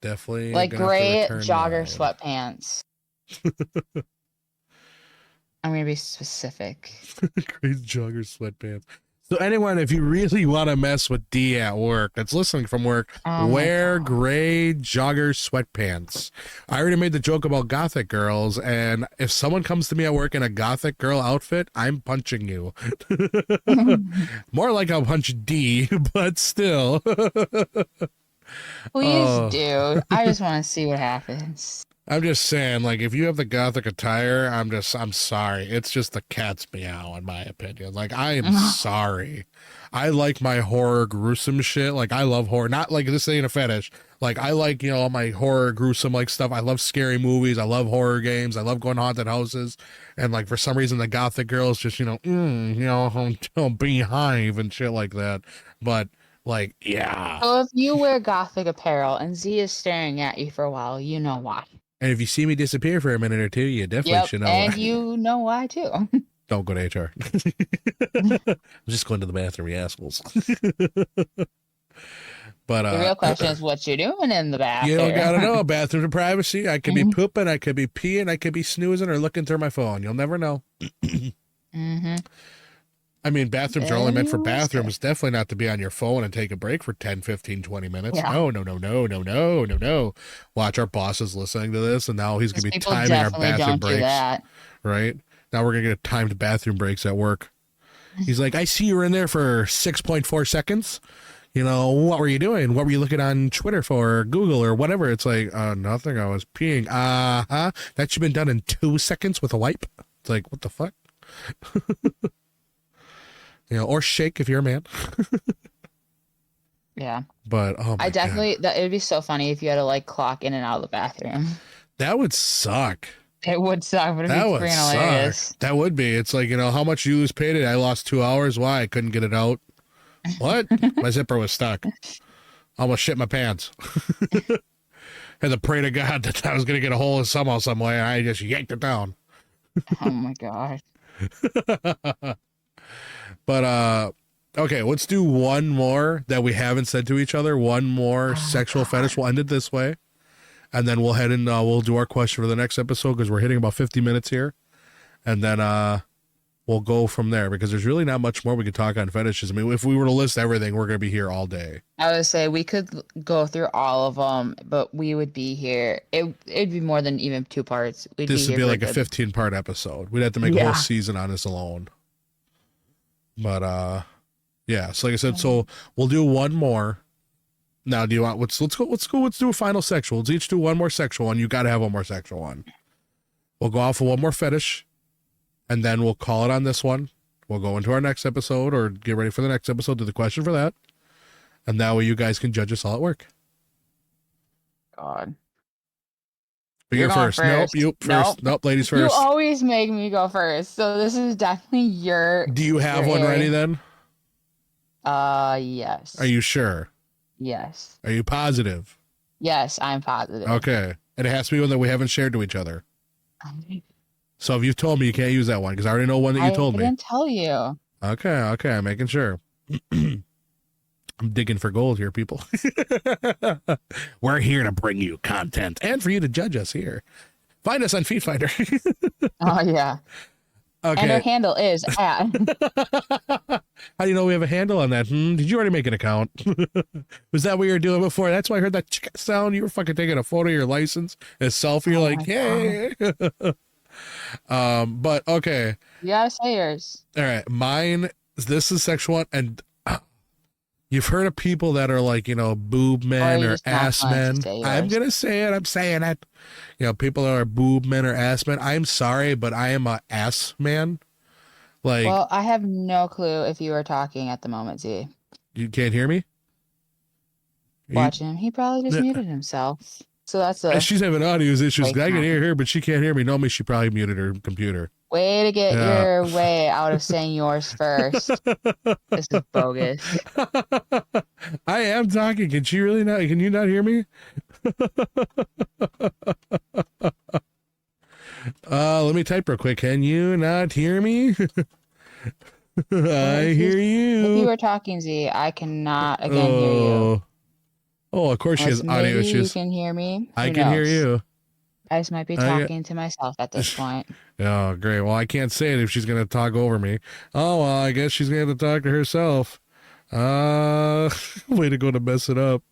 Definitely Like gonna have to gray return jogger mine. sweatpants. I'm gonna be specific. Gray jogger sweatpants. So anyone, if you really want to mess with D at work, that's listening from work, Oh my wear God. gray jogger sweatpants. I already made the joke about gothic girls, and if someone comes to me at work in a gothic girl outfit, I'm punching you. More like I'll punch D, but still. Please Oh, do. I just want to see what happens. I'm just saying, like, if you have the gothic attire, I'm sorry. It's just the cat's meow, in my opinion. Like, I am sorry. I like my horror gruesome shit. Like, I love horror. Not like this ain't a fetish. Like, I like, all my horror gruesome, like, stuff. I love scary movies. I love horror games. I love going to haunted houses. And, like, for some reason, the gothic girls just, beehive and shit like that. But, like, yeah. So if you wear gothic apparel and Z is staring at you for a while, you know why. And if you see me disappear for a minute or two, you definitely Yep, should know and why. you know why too. Don't go to HR. I'm just going to the bathroom, you assholes. But The real question is what you're doing in the you don't gotta bathroom. know. Bathroom privacy. I could be pooping, I could be peeing, I could be snoozing or looking through my phone. You'll never know. Mm-hmm. I mean, bathrooms are only Then meant for you will say. bathrooms. Definitely not to be on your phone and take a break for 10, 15, 20 minutes. Yeah. No, no, no, no, no, no, no, no. Watch, our boss is listening to this, and now he's going Because to be people timing our definitely bathroom don't do breaks, that. right? Now we're going to get timed bathroom breaks at work. He's like, I see you were in there for 6.4 seconds. What were you doing? What were you looking on Twitter for, or Google, or whatever? It's like, nothing. I was peeing. That should have been done in 2 seconds with a wipe. It's like, what the fuck? Or shake if you're a man. Yeah. But, oh my I God. definitely it would be so funny if you had to like clock in and out of the bathroom. That would suck. It would suck, but it'd That be would freaking suck. hilarious. That would be. It's like, how much you lose paid it? I lost 2 hours. Why? I couldn't get it out. What? My zipper was stuck. Almost shit my pants. Had to pray to God that I was going to get a hole somehow, some way. And I just yanked it down. Oh my god. But, okay, let's do one more that we haven't said to each other. One more sexual fetish. We'll end it this way. And then we'll head in, we'll do our question for the next episode because we're hitting about 50 minutes here. And then we'll go from there because there's really not much more we could talk on fetishes. I mean, if we were to list everything, we're going to be here all day. I would say we could go through all of them, but we would be here. It'd be more than even 2 parts. This would be like a 15-part episode. We'd have to make a whole season on this alone. But yeah. So like I said, so we'll do one more. Now, do you want? Let's do a final sexual. Let's each do one more sexual one. You got to have one more sexual one. We'll go off of one more fetish, and then we'll call it on this one. We'll go into our next episode or get ready for the next episode. Do the question for that, and that way you guys can judge us all at work. God. But you're first. Nope. You first. Nope. Ladies first. You always make me go first, so this is definitely your. Do you have one ready then? Yes. Are you sure? Yes. Are you positive? Yes, I'm positive. Okay. And it has to be one that we haven't shared to each other. So if you've told me, you can't use that one because I already know one that you told me. I didn't tell you. Okay. I'm making sure. I'm digging for gold here, people. We're here to bring you content and for you to judge us here. Find us on Feed Finder. Oh, yeah. Okay. And our handle is at. How do you know we have a handle on that? Did you already make an account? Was that what you were doing before? That's why I heard that sound. You were fucking taking a photo of your license, a selfie. You're like, hey. But okay. You gotta say yours. All right. Mine, this is sexual one. And You've heard of people that are like, boob Or are men you or just not ass willing to men. say I'm yours? going to say it. I'm saying it. People that are boob men or ass men. I'm sorry, but I am a ass man. Like, Well, I have no clue if you are talking at the moment, Z. you can't hear me? You, Watch him. He probably just muted himself. So that's a she's having audio issues. way I can hear count. her, but she can't hear me. No, me, she probably muted her computer. Way to get Yeah. your way out of saying yours first. This is bogus. I am talking. Can she really not? Can you not hear me? Let me type real quick. Can you not hear me? Well, I hear if you you. were talking, Z, I cannot again hear you. Oh, of course she has Unless audio maybe you issues. can hear me. I Who can hear knows? you. I just might be I got. talking to myself at this point. Oh, great. Well, I can't say it if she's gonna talk over me. Oh, well, I guess she's gonna have to talk to herself. Way to go to mess it up.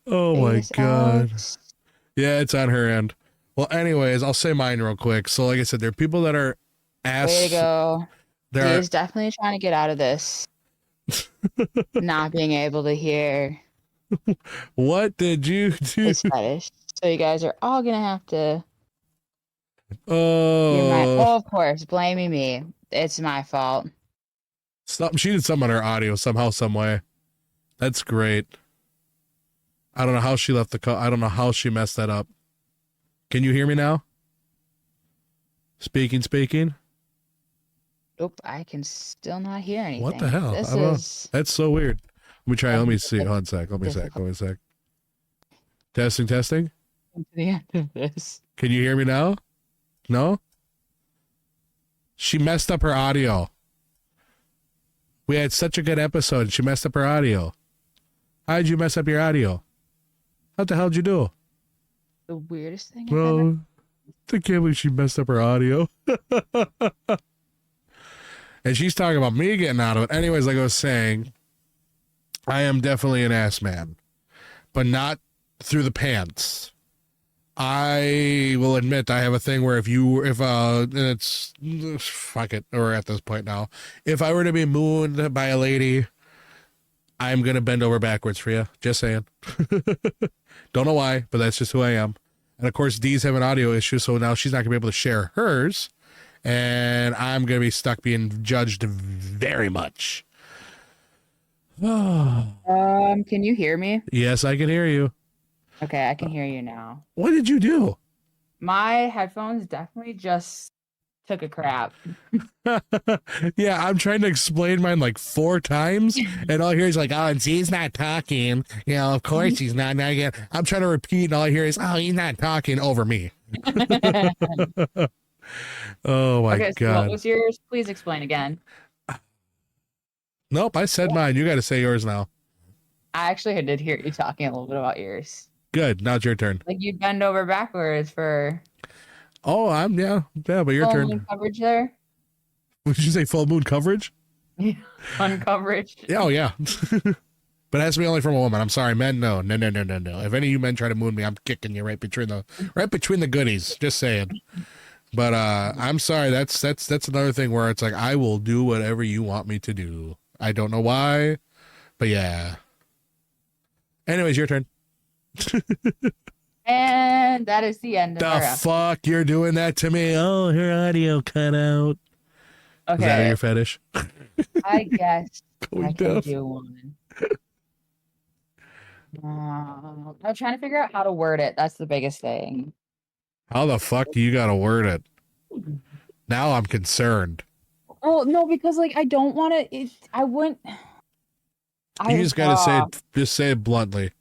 Oh my Face god. Alex. Yeah, it's on her end. Well, anyways, I'll say mine real quick. So, like I said, there are people that are Way to ass. go. There He are. is definitely trying to get out of this. Not being able to hear What did you do? his fetish. So you guys are all gonna have to hear mine. Oh, Oh, of course, blaming me. It's my fault. she did some on her audio somehow, some way. That's great. I don't know how she left the call. I don't know how she messed that up. Can you hear me now? Speaking. Nope, I can still not hear anything. What the hell? This I don't know. is That's so weird. Let me try. Let me see. a Hold on a sec. Let me difficult sec. Testing. to the end of this. Can you hear me now? No? She messed up her audio. We had such a good episode and she messed up her audio. How did you mess up your audio? What the hell did you do? The weirdest thing I've ever. Well, I can't believe she messed up her audio. And she's talking about me getting out of it. Anyways, like I was saying, I am definitely an ass man, but not through the pants. I will admit I have a thing where and it's fuck it, or at this point now, if I were to be mooned by a lady, I'm gonna bend over backwards for you. Just saying. Don't know why, but that's just who I am. And of course, Dee's have an audio issue, so now she's not gonna be able to share hers, and I'm gonna be stuck being judged very much. Can you hear me? Yes, I can hear you. Okay, I can hear you now. What did you do? My headphones definitely just took a crap. Yeah, I'm trying to explain mine like 4 times, and all I hear is like, oh, and he's not talking. Of course he's not. Now again, I'm trying to repeat, and all I hear is, oh, he's not talking over me. Oh my Okay, so what god. was yours? Please explain again. Nope, I said mine. You got to say yours now. I actually did hear you talking a little bit about yours. Good. Now it's your turn. Like you bend over backwards for Oh, yeah, but your full turn. moon coverage there. Would you say full moon coverage? Fun coverage. Yeah, oh yeah. But it has to be only from a woman. I'm sorry, men. No. If any of you men try to moon me, I'm kicking you right between the goodies. Just saying. But I'm sorry. That's another thing where it's like I will do whatever you want me to do. I don't know why, but yeah. Anyways, your turn. And that is the end of our The episode. fuck you're doing that to me? Oh, her audio cut out. Is that Okay, your fetish? I guess Going I can deaf. do one. I'm trying to figure out how to word it. That's the biggest thing. How the fuck do you gotta word it? Now I'm concerned. Well, no, because like I don't want to. I wouldn't. You just gotta say it. Just say it bluntly.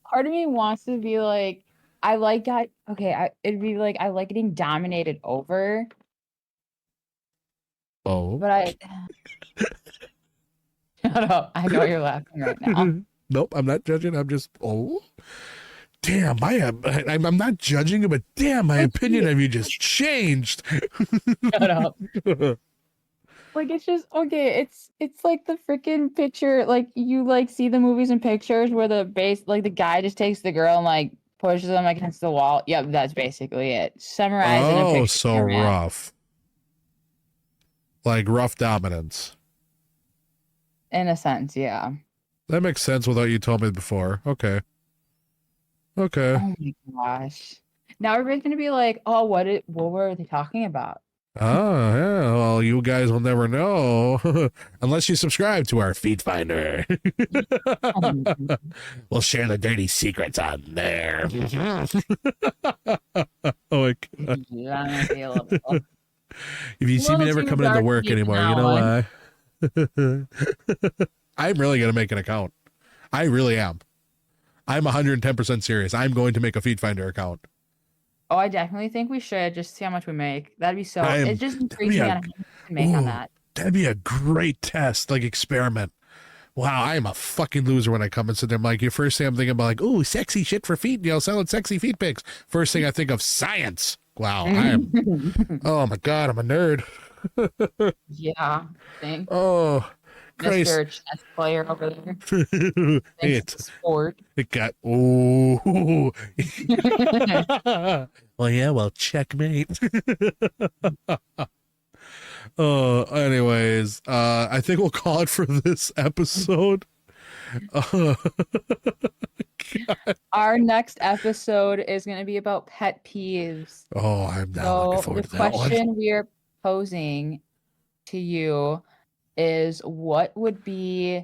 Part of me wants to be like, I like that. Okay, it'd be like I like getting dominated over, Oh. but I. Shut up! I know you're laughing right now. Nope, I'm not judging. I'm just damn. I'm not judging you, but damn, my opinion of you just changed. Shut up! Like it's just okay. It's like the freaking picture. Like you like see the movies and pictures where the guy just takes the girl and like pushes them against the wall. Yep, that's basically it. Summarize in a Oh, picture so format. rough. Like rough dominance. In a sense, yeah. That makes sense with what you told me before. Okay. Okay. Oh my gosh. Now everybody's gonna be like, oh, what were they talking about? Oh, yeah. Well, you guys will never know unless you subscribe to our feed finder. Oh my God. We'll share the dirty secrets on there. Oh my God. Yeah, I'm gonna be a little, If you see me never too coming into dark work deep anymore, you now know on. why? I'm really going to make an account. I really am. I'm 110% serious. I'm going to make a feed finder account. Oh, I definitely think we should just see how much we make. That'd be so. It just That'd be intrigues me on how much we can make on that. that'd be a great test, like experiment. Wow, I am a fucking loser when I come and sit there. I'm like, your first thing I'm thinking about, like, oh, sexy shit for feet, selling sexy feet pics. First thing I think of, science. Wow, oh my God, I'm a nerd. Yeah, thanks, Oh, Christ. Mr. Chess player over there. Hey, Thanks, sport. it got, oh. Well, yeah, well, checkmate. Anyways, I think we'll call it for this episode. Uh, Our next episode is going to be about pet peeves. oh, I'm not looking So forward the to that one. question we are posing to you is what would be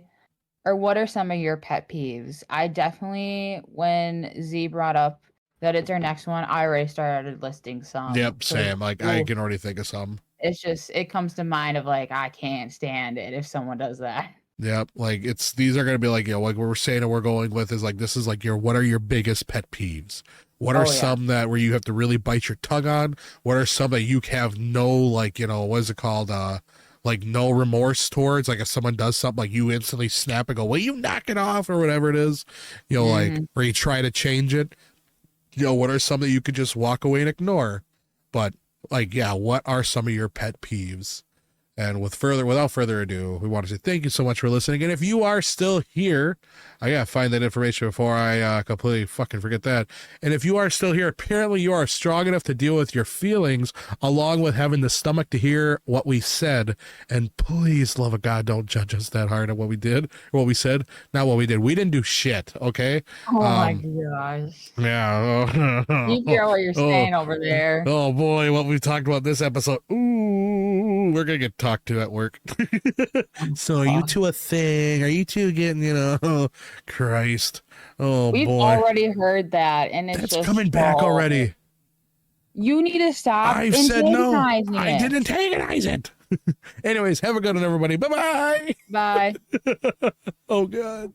or what are some of your pet peeves? I definitely, when Z brought up that it's our next one, I already started listing some. Yep, 'Cause, same. Like, I can already think of some. it's just, it comes to mind of like, I can't stand it if someone does that. Yep, like these are gonna be like, like what we're saying and we're going with is like, this is like what are your biggest pet peeves? What are Oh, yeah. some that where you have to really bite your tongue on? What are some that you have no, like, what is it called? Like no remorse towards? Like if someone does something, like you instantly snap and go, will you knock it off, or whatever it is? Like, or you try to change it. What are some that you could just walk away and ignore? But like, yeah, what are some of your pet peeves? And without further ado, we want to say thank you so much for listening. And if you are still here, I gotta find that information before I completely fucking forget that. And if you are still here, apparently you are strong enough to deal with your feelings, along with having the stomach to hear what we said. And please, love of God, don't judge us that hard at what we did or what we said. Not what we did. We didn't do shit. Okay. Oh my gosh. Yeah. You hear what you're saying over there. Oh boy, what we've talked about this episode. Ooh, we're gonna get talked to at work. So are you two a thing? Are you two getting, Christ. Oh We've boy. already heard that, and it's That's just coming back already. You need to stop I've said no. antagonizing I it. didn't antagonize it. Anyways, have a good one, everybody. Bye-bye. Bye. Oh God.